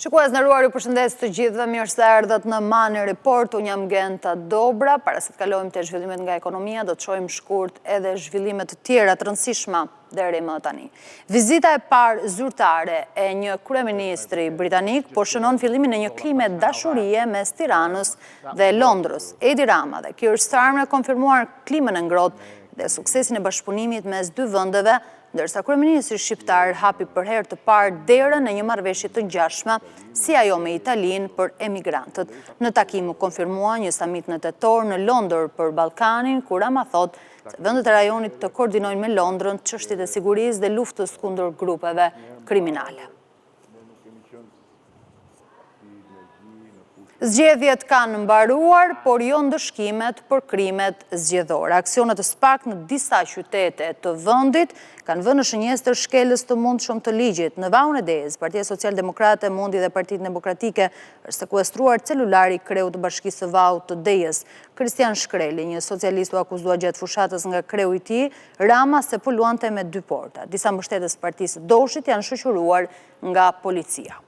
Shikues nderuar, ju përshëndes të gjithëve, mirë se erdhët në Money Report. Unë jam Genta Dobra. Para se të kalojmë te zhvillimet nga ekonomia, do të shohim shkurt edhe zhvillimet të tjera të rëndësishme deri më tani. Vizita e parë zyrtare e një kryeministri britanik po shënon fillimin e një klime dashurie mes Tiranës dhe Londrës. Edi Rama dhe Keir Starmer konfirmuar klimën e ngrohtë dhe suksesin e bashkëpunimit mes dy vendeve, ndërsa kryeministri shqiptar hapi për herë të parë derën e një marrëveshje të ngjashme si ajo me Italinë për emigrantët. Në takim u konfirmua një samit në tetor në Londër për Ballkanin, ku Rama thot se vendet e rajonit të koordinojnë me Londrën çështjet e sigurisë dhe luftës kundër grupeve kriminale. Zgjedhjet kanë mbaruar, por jo ndëshkimet për krimet zgjedhore. Aksionet të SPAK në disa qytete të vendit kanë vënë në shënjestër shkelës të mundshëm të ligjit. Në Vaun e Dezë, Partia Social-Demokrate Mundi dhe Partitë Demokratike është sekuestruar celulari i kreut të Bashkisë së Vaut të Dezës. Kristian Shkreli, një socialist, u akuzua gjatë fushatës nga kreu i tij, Rama se po luante me dy porta. Disa mbështetës së Partisë së Doshit janë shoqëruar nga policia.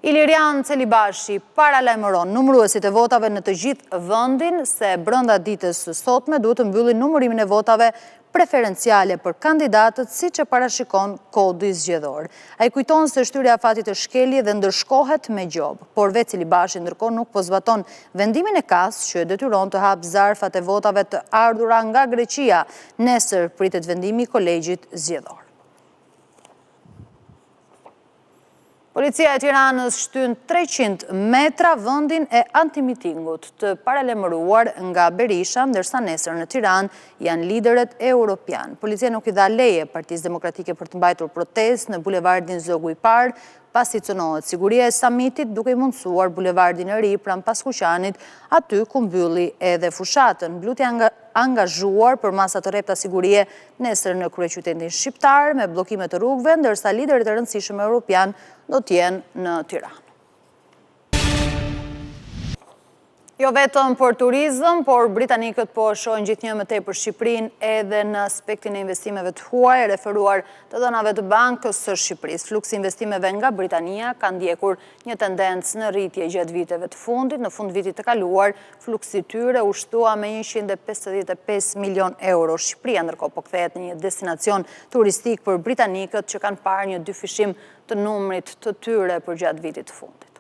Ilirian Celibashi paralajmëron numëruesit e votave në të gjithë vendin se brenda ditës së sotme duhet të mbyllin numërimin e votave preferenciale për kandidatët siç e parashikon kodi zgjedhor. Ai kujton se shtyrja e afatit të shkelje dhe ndërshkohet me gjob, por vetë Celibashi ndërkohë nuk po zbaton vendimin e KAS që e detyron të hap zarfat e votave të ardhura nga Greqia. Nesër pritet vendimi i kolegjit zgjedhor. Policia e Tiranës shtyn 300 metra vendin e antimitingut të paralajmëruar nga Berisha, ndërsa nesër në Tiranë janë liderët europian. Policia nuk i dha leje Partisë Demokratike për të mbajtur protestë në bulevardin Zogu i Parë, pasi cënohet siguria e samitit duke i mundësuar bulevardin e ri pranë Paskuqanit, aty ku mbylli edhe fushatën. Bluti angazhuar për masa të repta sigurie nesër në kryeqytetin shqiptar me bllokime të rrugëve, ndërsa liderët e rëndësishëm europian do të jenë në Tiranë. Jo vetëm për turizëm, por britanikët po shohin gjithnjë më tej për Shqipërinë edhe në aspektin e investimeve të huaj, referuar të dhënave të Bankës së Shqipërisë. Fluksi investimeve nga Britania ka ndjekur një tendencë në rritje gjatë viteve të fundit. Në fund vitit të kaluar, fluksi i tyre u shtua me 155 milion euro. Shqipëria ndërkohë po kthehet në një destinacion turistik për britanikët që kanë parë një dyfishim të numrit të tyre për gjatë vitit të fundit.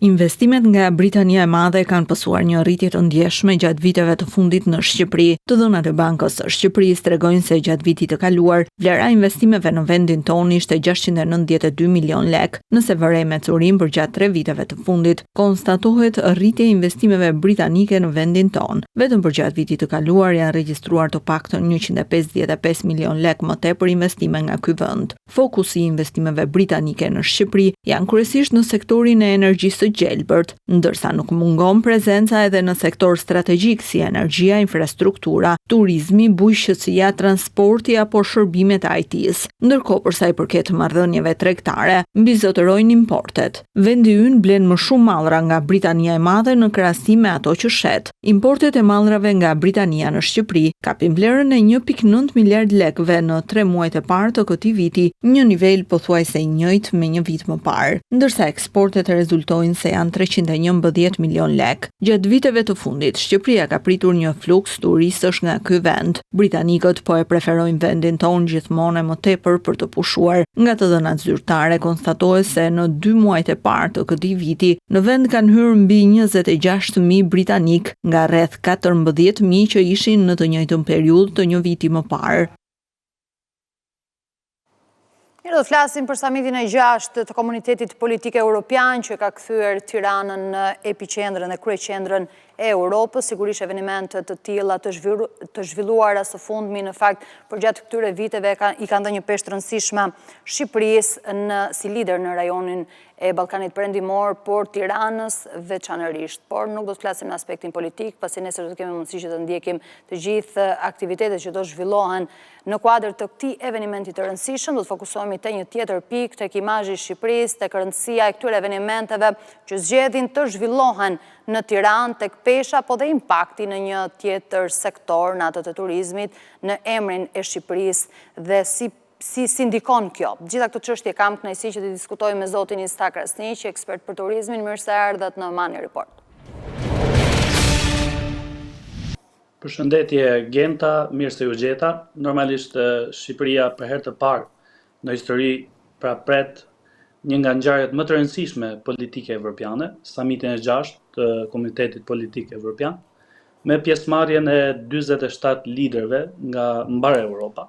Investimet nga Britania e Madhe kanë pësuar një rritje të ndjeshme gjatë viteve të fundit në Shqipëri. Të dhënat e Bankës së Shqipërisë tregojnë se gjatë vitit të kaluar, vlera e investimeve në vendin tonë ishte 692 milion lek, nëse vërej me curim për gjatë 3 viteve të fundit. Konstatohet rritje e investimeve britanike në vendin tonë. Vetëm për gjatë vitit të kaluar janë regjistruar të paktën 155 milion lek më tepër investime nga ky vend. Fokusi i investimeve britanike në Shqipëri janë kryesisht në sektorin e energjisë gjelbërt, ndërsa nuk mungon prezenca edhe në sektor strategjik si energjia, infrastruktura, turizmi, bujqësia, transporti apo shërbimet e IT-s. Ndërkohë për sa i përket marrëdhënieve tregtare, mbizotërojnë importet. Vendi ynë blen më shumë mallra nga Britania e Madhe në krahasim me ato që shet. Importet e mallrave nga Britania në Shqipëri kapin vlerën e 1.9 miliard lekëve në 3 muajt e parë të këtij viti, një nivel pothuajse i njëjtë me një vit më parë, ndërsa eksportet rezultojnë se janë 311 milion lek. Gjatë viteve të fundit, Shqipëria ka pritur një fluks turistësh nga ky vend. Britanikët po e preferojnë vendin tonë gjithmonë më tepër për të pushuar. Nga të dhënat zyrtare konstatohet se në 2 muajt e parë të këtij viti, në vend kanë hyrë mbi 26.000 britanik nga rreth 14.000 që ishin në të njëjtën periudhë të një viti më parë. Mirë, do të flasim për samitin e 6 të komunitetit politik europian që ka kthyer Tiranën në epiqendrën e kryeqendrën e Europës. Sigurisht evenimente të tilla të zhvilluara së fundmi në fakt për gjatë këtyre viteve i kanë dhënë një peshë të rëndësishme Shqipërisë si lider në rajonin e Ballkanit Perëndimor, por Tiranës veçanërisht. Por nuk do të flasim në aspektin politik, pasi nesër do të kemi mundësi që të ndjekim të gjithë aktivitetet që do zhvillohen në kuadër të këtij eventi të rëndësishëm. Do të fokusohemi te një tjetër pikë, tek imazhi i Shqipërisë, tek rëndësia e këtyre eventeve që zgjedhin të zhvillohen në Tiranë, tek pesha, po dhe impakti në një tjetër sektor, në atë të turizmit, në emrin e Shqipërisë dhe si ndikon kjo. Gjitha këto çështje kam kënaqësi që të diskutoj me zotin Istak Krasniqi, ekspert për turizmin. Mirë se erdhët në Money Report. Përshëndetje Genta, mirë se ju gjeta. Normalisht Shqipëria për herë të parë në histori pret një nga ngjarjet më të rëndësishme politike evropiane, samitin e 6 të Komunitetit Politik Evropian, me pjesëmarrjen e 47 liderëve nga mbar Europa,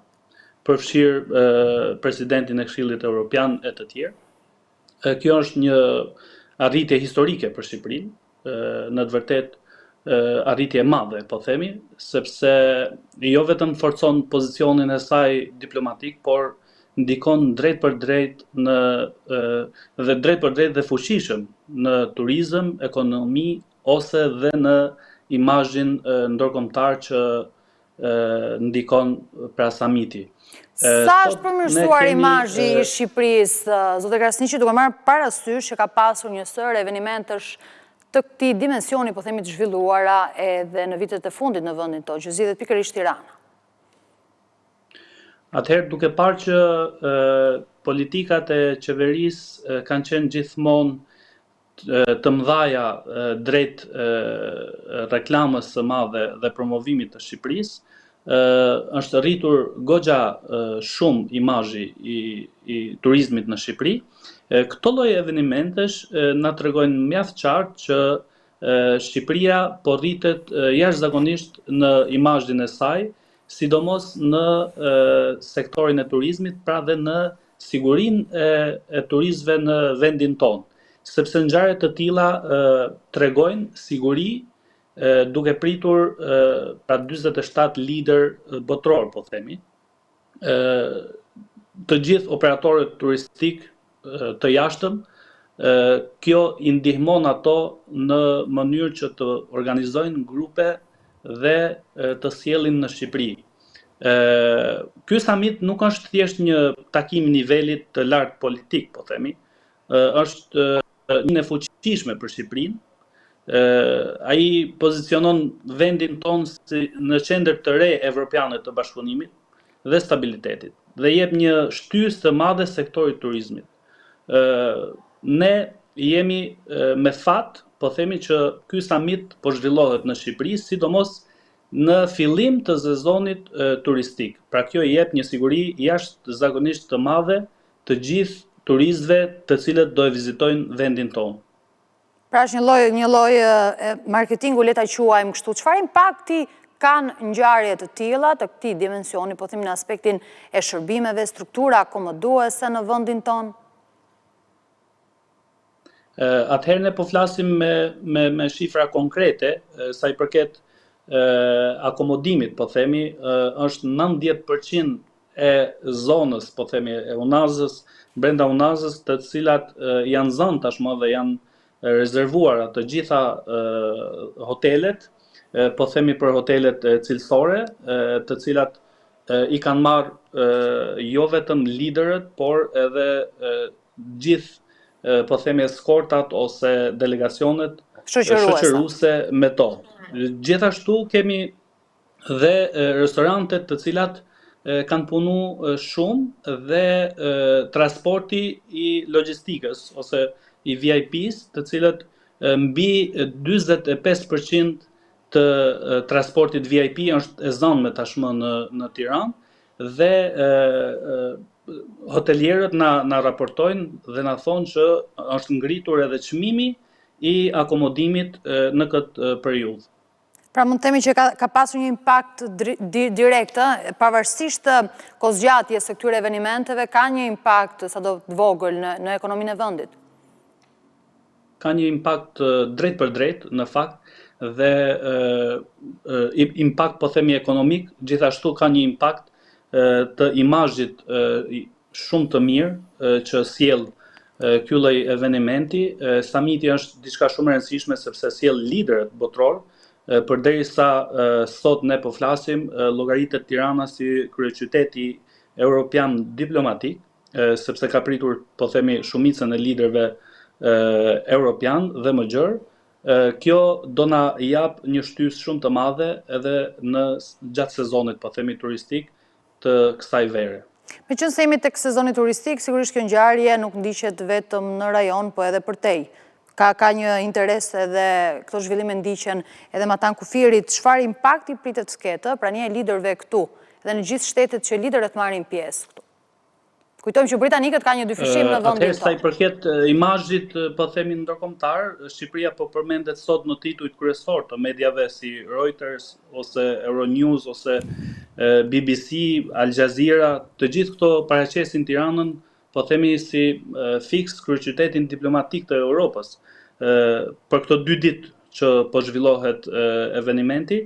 përfshirë presidentin e Këshillit Evropian e të tjerë. Kjo është një arritje historike për Shqipërinë, në të vërtetë arritje e madhe, po themi, sepse jo vetëm forcon pozicionin e saj diplomatik, por ndikon drejt për drejt dhe fuqishëm në turizëm, ekonomi ose dhe në imazhin ndërkombëtar që ndikon pra samiti. Sa është përmirësuar imazhi i Shqipërisë, zotë Krasniqi, duke marrë parasysh që ka pasur një sër eventimentesh të këtij dimensioni, po themi, të zhvilluara edhe në vitet e fundit në vendin tonë, që zgjidhet pikërisht Tirana? Atëherë, duke parë që politikat e qeverisë kanë qenë gjithmonë të mëdhaja drejt reklamës së madhe dhe promovimit të Shqipërisë, është rritur goxha shumë imazhi i turizmit në Shqipëri. Këto lloj eventimentesh na tregojnë mjaft qartë që Shqipëria po rritet jashtëzakonisht në imazhin e saj, sidomos në sektorin e turizmit, pra dhe në sigurinë e turistëve në vendin tonë, sepse ngjarje të tilla tregojnë siguri duke pritur pra 47 lider botror, po themi, të gjithë operatorët turistik të jashtëm. Kjo i ndihmon ato në mënyrë që të organizojnë grupe dhe të sjellin në Shqipëri. Ky summit nuk është thjesht një takim nivelit të lartë politik, po themi, është një e fuqishme për Shqipërinë. Ai pozicionon vendin tonë si në qendër të re evropiane të bashkëpunimit dhe stabilitetit dhe jep një shtysë të madhe sektorit turizmit. Ne jemi me fat, po themi që ky summit po zhvillohet në Shqipëri, sidomos në fillim të sezonit turistik. Pra kjo i jep një siguri jashtëzakonisht të madhe të gjithë turistëve të cilët do e vizitojnë vendin tonë. Pra është një lloj marketingu, le ta quajmë kështu. Çfarë impakti kanë ngjarje të tilla të këtij dimensioni, po themi në aspektin e shërbimeve, struktura akomoduese në vendin tonë? Atëherë ne po flasim me shifra konkrete, sa i përket akomodimit, po themi, është 90% e zonës, po themi, e Unazës, brenda Unazës, të cilat janë zënë tashmë dhe janë rezervuara të gjitha hotelet, po themi për hotelet cilësore, të cilat i kanë marrë jo vetëm liderët, por edhe gjithë, po themi, eskortat ose delegacionet shoqëruese me to. Gjithashtu kemi dhe restorantet të cilat kanë punu shumë dhe transporti i logjistikës ose i VIP-s, të cilët mbi 45% të transportit VIP është e zënë me tashmë në Tiranë dhe hotelierët na raportojnë dhe na thonë që është ngritur edhe çmimi i akomodimit në këtë periudhë. Pra mund të themi që ka pasur një impakt direkt, pavarësisht kozgjatjes së këtyre eventeve, ka një impakt sado të vogël në ekonominë e vendit? Ka një impakt drejt për drejt, në fakt, dhe impakt, po themi, ekonomik, gjithashtu ka një impakt të imazhit shumë të mirë që sjell ky lloj evenimenti. Summiti është diçka shumë e rëndësishme sepse sjell liderët botror, përderisa sot ne po flasim, llogaritet Tirana si kryeqyteti europian diplomatik, sepse ka pritur, po themi, shumicën e liderëve europian dhe më gjerë. Kjo do na jap një shtysë shumë të madhe edhe gjatë sezonit, po themi, turistik të kësaj vere. Me qënë se jemi tek sezoni turistik, sigurisht kjo ngjarje nuk ndiqet vetëm në rajon, po edhe përtej. Ka një interes edhe këto zhvillime ndiqen edhe Matan Kufirit. Çfarë impakti pritet të ketë prania e liderëve këtu dhe në gjithë shtetet që liderët marrin pjesë këtu? Kujtojmë që britanikët ka një dyfishim në vendin tonë. Sa i përket imazhit, po themi, ndërkombëtar, Shqipëria po përmendet sot në titujt kryesor të mediave si Reuters ose Euronews ose BBC, Al Jazeera, të gjithë këto paraqesin Tiranën, po themi, si fiks kryeqytetin diplomatik të Europës. Për këto 2 ditë që po zhvillohet evenimenti,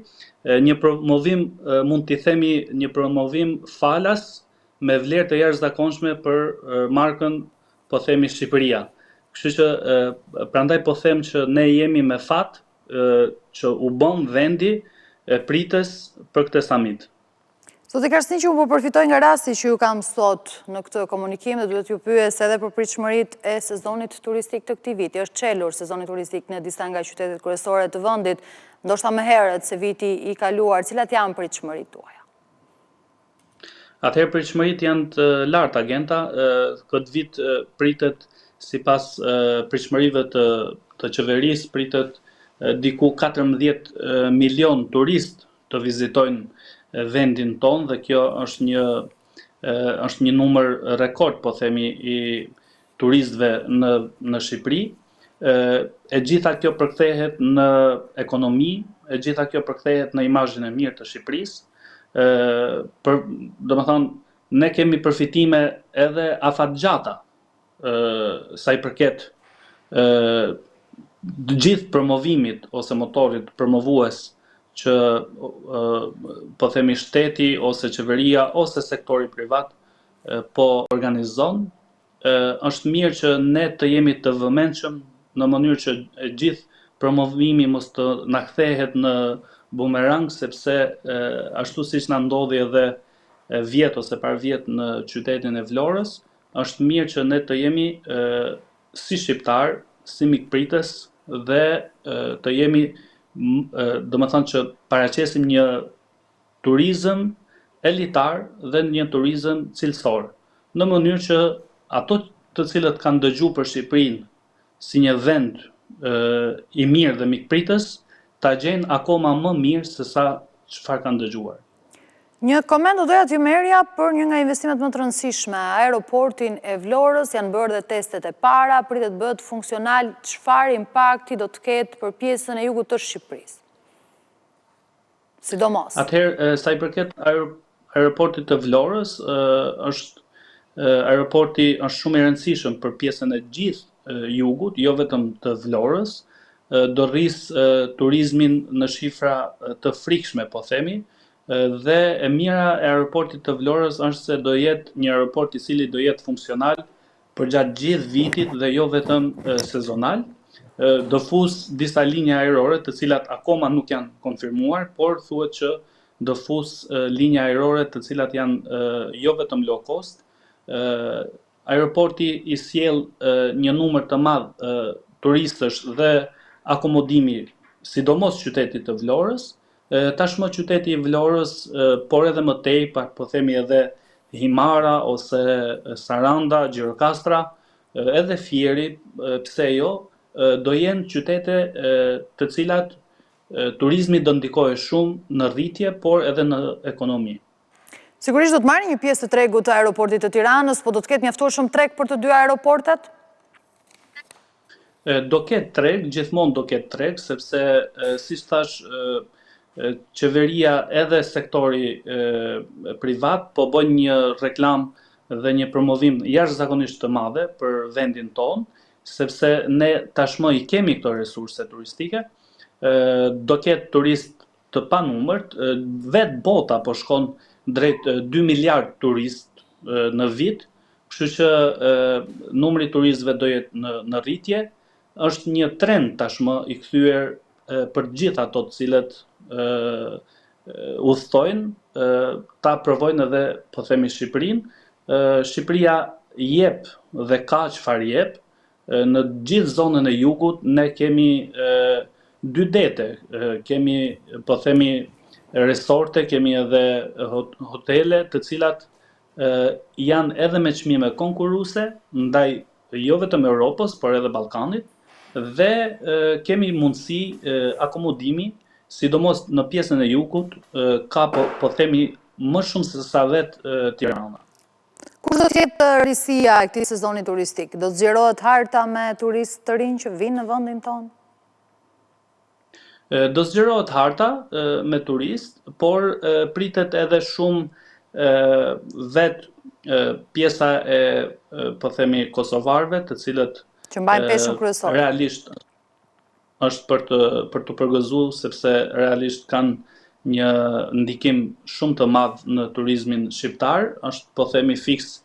një promovim, mund t'i themi, një promovim falas me vlerë të jashtëzakonshme për markën, po themi, Shqipëria. Kështu që prandaj po them që ne jemi me fat që u bën vendi pritës për këtë summit. Zoti Karsniqi, unë po përfitoj nga rasti që ju kam sot në këtë komunikim dhe duhet ju pyes edhe për pritshmëritë e sezonit turistik të këtij viti. Është çelur sezoni turistik në disa nga qytetet kryesore të vendit, ndoshta më herët se viti i kaluar. Cilat janë pritshmëritë tuaja? Atëherë pritshmëritë janë të larta, Agenta. Këtë vit pritet, sipas pritshmërive të qeverisë, pritet diku 14 milion turist të vizitojnë vendin tonë dhe kjo është një numër rekord, po themi, i turistëve në Shqipëri. E gjitha kjo përkthehet në ekonomi, e gjitha kjo përkthehet në imazhin e mirë të Shqipërisë. Domethënë, ne kemi përfitime edhe afatgjata sa i përket të gjithë promovimit ose motorit promovues që po themi shteti ose qeveria ose sektori privat po organizon. Është mirë që ne të jemi të vëmendshëm në mënyrë që gjithë promovimi mos të na kthehet në bumerang, sepse ashtu siç na ndodhi edhe vjet ose par vjet në qytetin e Vlorës, është mirë që ne të jemi si shqiptar, si mikpritës dhe të jemi, domethënë që paraqesim një turizëm elitar dhe një turizëm cilësor, në mënyrë që ato të cilët kanë dëgjuar për Shqipërinë si një vend i mirë dhe mikpritës, ta gjenë akoma më mirë se sa çfarë kanë dëgjuar. Një koment do doja t'ju merrja për një nga investimet më të rëndësishme, aeroportin e Vlorës, janë bërë dhe testet e para, pritet bëhet funksional, çfarë impakti do të ketë për pjesën e jugut të Shqipërisë? Sidomos. Atëherë, sa i përket aeroportit të Vlorës, aeroporti është shumë i rëndësishëm për pjesën e gjithë jugut, jo vetëm të Vlorës, do rris turizmin në shifra të frikshme, po themi, dhe e mira e aeroportit të Vlorës është se do jetë një aeroport i cili do jetë funksional për gjatë gjithë vitit dhe jo vetëm sezonal. Do fus disa linja ajrore të cilat akoma nuk janë konfirmuar, por thuhet që do fus linja ajrore të cilat janë jo vetëm low cost. Aeroporti i sjell një numër të madh turistësh dhe akomodimi, sidomos qytetit të Vlorës. Tashmë qyteti i Vlorës, por edhe më tej, po themi edhe Himara ose Saranda, Gjirokastra, edhe Fieri, pse jo, do jenë qytete të cilat turizmi do ndikojë shumë në rritje, por edhe në ekonomi. Sigurisht do të marrë një pjesë të tregut të aeroportit të Tiranës, po do të ketë mjaftueshëm treg për të dy aeroportet? Do ketë treg, gjithmonë do ketë treg, sepse siç thash, qeveria edhe sektori privat po bën një reklam dhe një promovim jashtëzakonisht të madhe për vendin tonë, sepse ne tashmë i kemi këto resurse turistike, do ketë turist të panumërt, vetë bota po shkon drejt 2 miliard turist në vit, kështu që numri i turistëve do jetë në rritje. Është një trend tashmë i kthyer për gjithë ato të cilët udhtojnë ta provojnë edhe po themi Shqipërinë. Shqipëria jep dhe ka çfarë jep. Në gjithë zonën e jugut ne kemi 2 dete, kemi po themi resorte, kemi edhe hotele të cilat janë edhe me çmime konkurruese ndaj jo vetëm Europës, por edhe Ballkanit, dhe kemi mundësi akomodimi, sidomos në pjesën e jugut, ka po themi më shumë se sa vetë Tirana. Kur do të jetë risia e këtij sezoni turistik? Do të zgjerohet harta me turistë të rinj që vinë në vendin tonë? Do zgjerohet harta me turistë, por pritet edhe shumë vetë pjesa e po themi kosovarëve, të cilët që mbajnë peshën kryesore. Realisht është për të përgëzuar, sepse realisht kanë një ndikim shumë të madh në turizmin shqiptar, është po themi fiks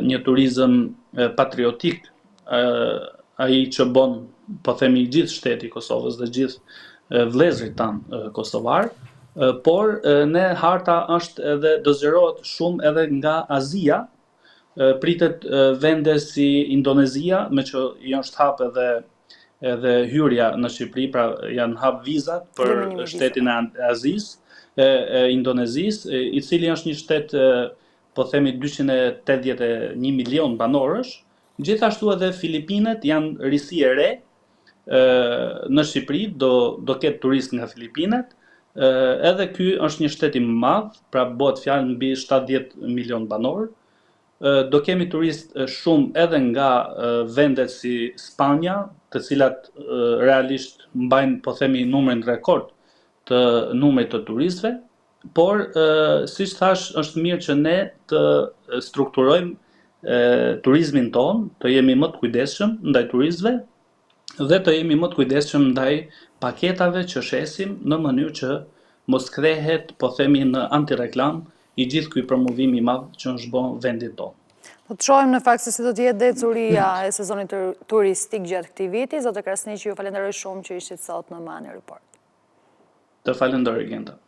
një turizëm patriotik, ai që bën po themi gjithë shteti i Kosovës dhe gjithë vëllezërit tanë kosovar, por ne harta është edhe do zgjerohet shumë edhe nga Azia, pritet vende si Indonezia, me që janë shthap edhe hyrja në Shqipëri, pra janë hap vizat për shtetin e Azisë, e Indonezisë, i cili është një shtet po themi 281 milion banorësh. Gjithashtu edhe Filipinet janë risi e re në Shqipëri, do ketë turist nga Filipinet. Edhe ky është një shtet i madh, pra bëhet fjalë mbi 70 milion banor. Do kemi turist shumë edhe nga vendet si Spanja, të cilat realisht mbajnë po themi numrin rekord të numrit të turistëve, por siç thash, është mirë që ne të strukturojmë turizmin ton, të jemi më të kujdesshëm ndaj turistëve dhe të jemi më të kujdesshëm ndaj paketave që shesim në mënyrë që mos kthehet po themi në antireklam i gjithë ky promovim i madh që është bën vendit tonë. Do të shohim në fakt se si do të jetë decuria e sezonit turistik gjatë këtij viti. Zotë Krasniqi, ju falenderoj shumë që ishit sot në Money Report. Të falenderoj Genta.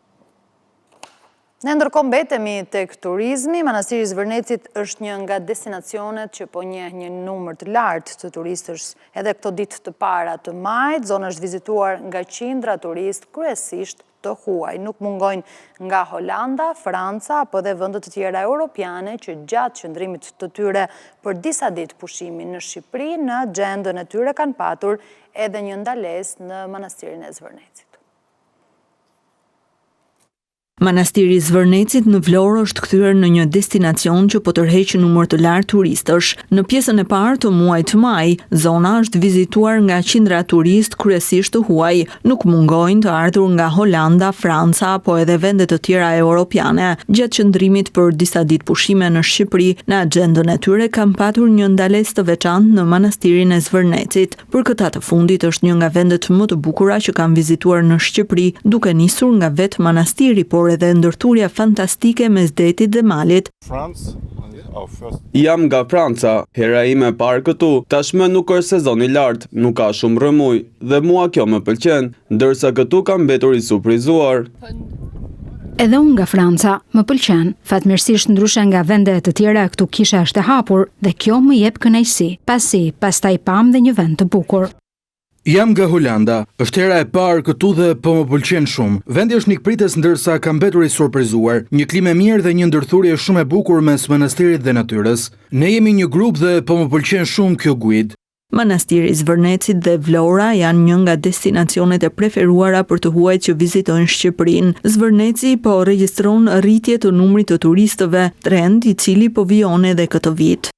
Ne ndërkohë mbetemi tek turizmi. Manastiri i Zvërnecit është një nga destinacionet që po njeh një numër të lartë të turistësh edhe këto ditë të para të majit. Zona është vizituar nga qindra turistë, kryesisht të huaj. Nuk mungojnë nga Holanda, Franca apo dhe vende të tjera europiane që gjatë qëndrimit të tyre për disa ditë pushimi në Shqipëri, në gjendën e tyre kanë patur edhe një ndalesë në Manastirin e Zvërnecit. Manastiri i Zvërnecit në Vlorë është kthyer në një destinacion që po tërheq numër të lartë turistësh. Në pjesën e parë të muajit maj, zona është vizituar nga qindra turistë kryesisht të huaj. Nuk mungojnë të ardhur nga Holanda, Franca apo edhe vende të tjera europiane. Gjatë qëndrimit për disa ditë pushime në Shqipëri, në agjendën e tyre kanë patur një ndalesë të veçantë në Manastirin e Zvërnecit. Për këta të fundit është një nga vendet më të bukura që kanë vizituar në Shqipëri, duke nisur nga vetë manastiri, por edhe ndërturja fantastike mes detit dhe malit. Jam nga Franca, hera ime e parë këtu, tashmë nuk është sezon i lartë, nuk ka shumë rëmuj dhe mua kjo më pëlqen, ndërsa këtu kam mbetur i surprizuar. Edhe unë nga Franca, më pëlqen, fatmirësisht ndryshe nga vende të tjera këtu kisha është e hapur dhe kjo më jep kënaqësi, pastaj pam dhe një vend të bukur. Jam nga Holanda, është hera e parë këtu dhe po më pëlqen shumë. Vendi është nikprites ndërsa kam mbetur i surprizuar. Një klimë e mirë dhe një ndërthurje shumë e bukur mes manastirit dhe natyrës. Ne jemi një grup dhe po më pëlqen shumë kjo guid. Manastiri i Zvërnecit dhe Vlora janë një nga destinacionet e preferuara për të huajt që vizitojnë Shqipërinë. Zvërneci po regjistron rritje të numrit të turistëve, trend i cili po vijon edhe këtë vit.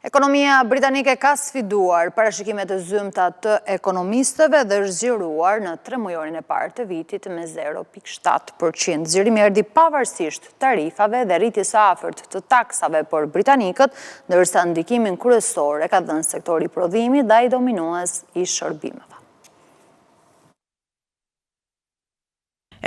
Ekonomia britanike ka sfiduar parashikimet e zymta të ekonomistëve dhe është zgjeruar në 3 mujorin e parë të vitit me 0.7%. Zgjerimi erdhi pavarësisht tarifave dhe rritjes së afërt të taksave për britanikët, ndërsa ndikimin kryesor e ka dhënë sektori i prodhimit dhe ai dominues i shërbimeve.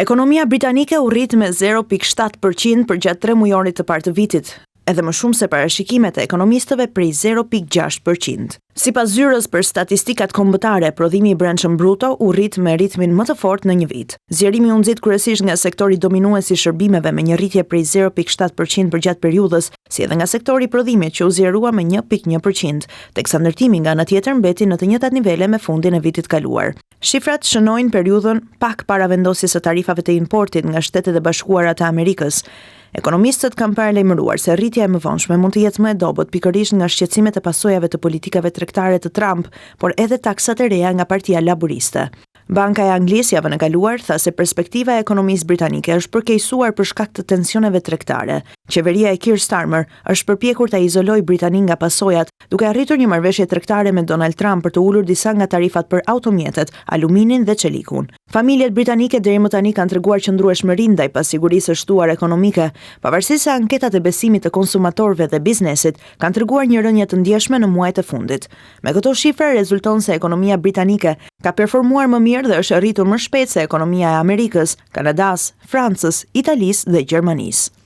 Ekonomia britanike u rrit me 0.7% për gjatë 3 mujorit të parë të vitit, edhe më shumë se parashikimet e ekonomistëve prej 0.6%. Sipas zyrës për statistikat kombëtare, prodhimi i brendshëm bruto u rrit me ritmin më të fortë në një vit. Zgjerimi u nxit kryesisht nga sektori dominues i shërbimeve me një rritje prej 0.7% për gjatë periudhës, si edhe nga sektori i prodhimit që u zgjerua me 1.1%, teksa ndërtimi nga ana tjetër mbeti në të njëjtat nivele me fundin e vitit kaluar. Shifrat shënojnë periudhën pak para vendosjes së tarifave të importit nga Shtetet e Bashkuara të Amerikës. Ekonomistët kanë paralajmëruar se rritja e mëvonshme mund të jetë më e dobët pikërisht nga shqetësimet e pasojave të politikave tregtare të Trump, por edhe taksat e reja nga Partia Laboriste. Banka e Anglisë javën e kaluar tha se perspektiva e ekonomisë britanike është përkeqësuar për shkak të tensioneve tregtare. Qeveria e Keir Starmer është përpjekur ta izolojë Britaninë nga pasojat, duke arritur një marrëveshje tregtare me Donald Trump për të ulur disa nga tarifat për automjetet, aluminin dhe çelikun. Familjet britanike deri më tani kanë treguar qëndrueshmëri ndaj pasigurisë së shtuar ekonomike, pavarësisht se anketat e besimit të konsumatorëve dhe biznesit kanë treguar një rënje të ndjeshme në muajt e fundit. Me këto shifra rezulton se ekonomia britanike ka performuar më mirë dhe është rritur më shpejt se ekonomia e Amerikës, Kanadas, Francës, Italisë dhe Gjermanisë.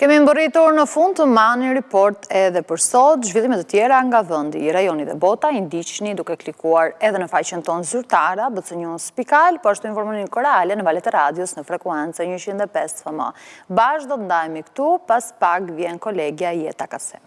Kemi mbërritur në fund të Money Report edhe për sot. Zhvillimet të tjera nga vendi, i rajoni dhe bota i ndiqni duke klikuar edhe në faqen tonë zyrtare bcnews.al, po ashtu informimin korale në valët e radios në frekuencën 105 FM. Bashkë do të ndajemi këtu, pas pak vjen kolegja Jeta Kase.